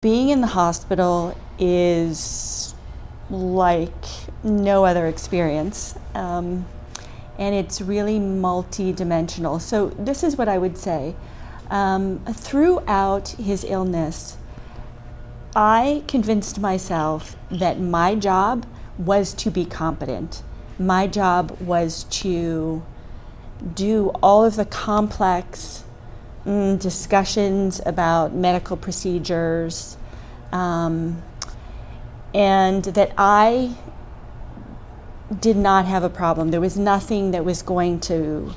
Being in the hospital is like no other experience, and it's really multi-dimensional. So this is what I would say. Throughout his illness, I convinced myself that my job was to be competent. My job was to do all of the complex discussions about medical procedures, and that I did not have a problem. There was nothing that was going to,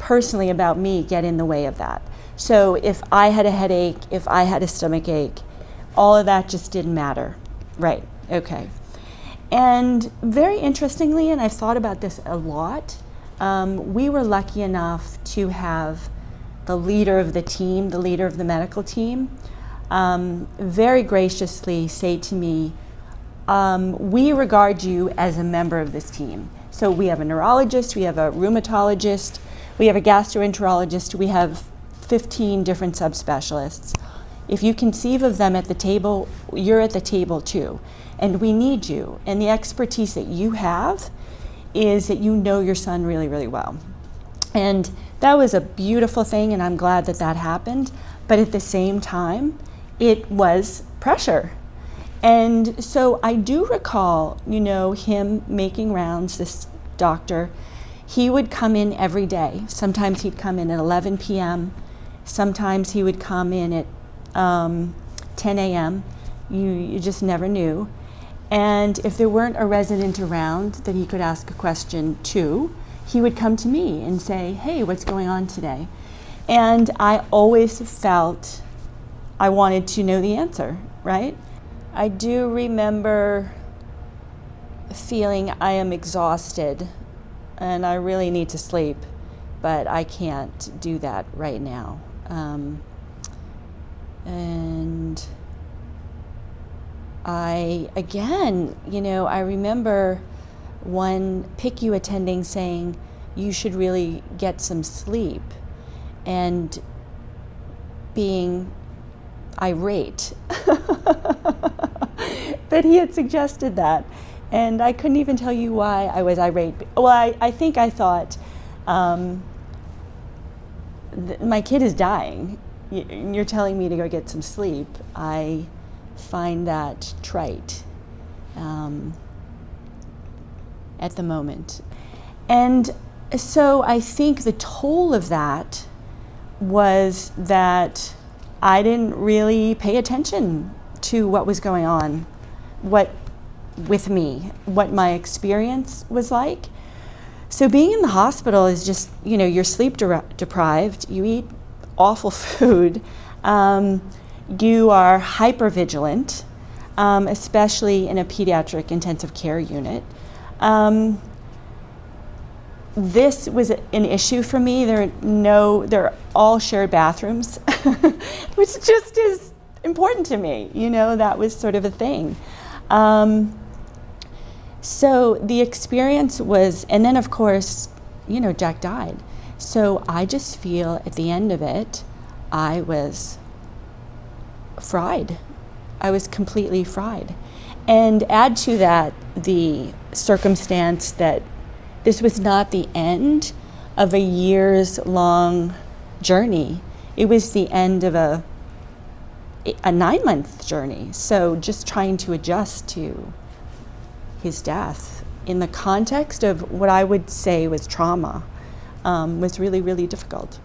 personally about me, get in the way of that. So if I had a headache, if I had a stomach ache, all of that just didn't matter. Right, okay. And very interestingly, and I've thought about this a lot, we were lucky enough to have the leader of the team, the leader of the medical team, very graciously say to me, we regard you as a member of this team. So we have a neurologist, we have a rheumatologist, we have a gastroenterologist, we have 15 different subspecialists. If you conceive of them at the table, you're at the table too. And we need you. And the expertise that you have is that you know your son really, really well. And that was a beautiful thing, and I'm glad that that happened. But at the same time, it was pressure. And so I do recall, him making rounds, this doctor. He would come in every day. Sometimes he'd come in at 11 p.m. Sometimes he would come in at 10 a.m. You just never knew. And if there weren't a resident around that he could ask a question to, he would come to me and say, hey, what's going on today? And I always felt I wanted to know the answer, right? I do remember feeling I am exhausted and I really need to sleep, but I can't do that right now. And I remember one PICU attending saying, you should really get some sleep, and being irate that he had suggested that. And I couldn't even tell you why I was irate. Well, I think I thought, my kid is dying. You're telling me to go get some sleep. I find that trite at the moment. And so I think the toll of that was that I didn't really pay attention to what was going on, with me, what my experience was like. So being in the hospital is just, you're sleep deprived, you eat awful food, you are hypervigilant, especially in a pediatric intensive care unit. This was an issue for me. They're all shared bathrooms, which just is important to me. That was sort of a thing. So the experience was, and then of course, Jack died. So I just feel at the end of it, I was fried. I was completely fried. And add to that the circumstance that this was not the end of a years-long journey. It was the end of a 9-month journey. So just trying to adjust to his death in the context of what I would say was trauma was really, really difficult.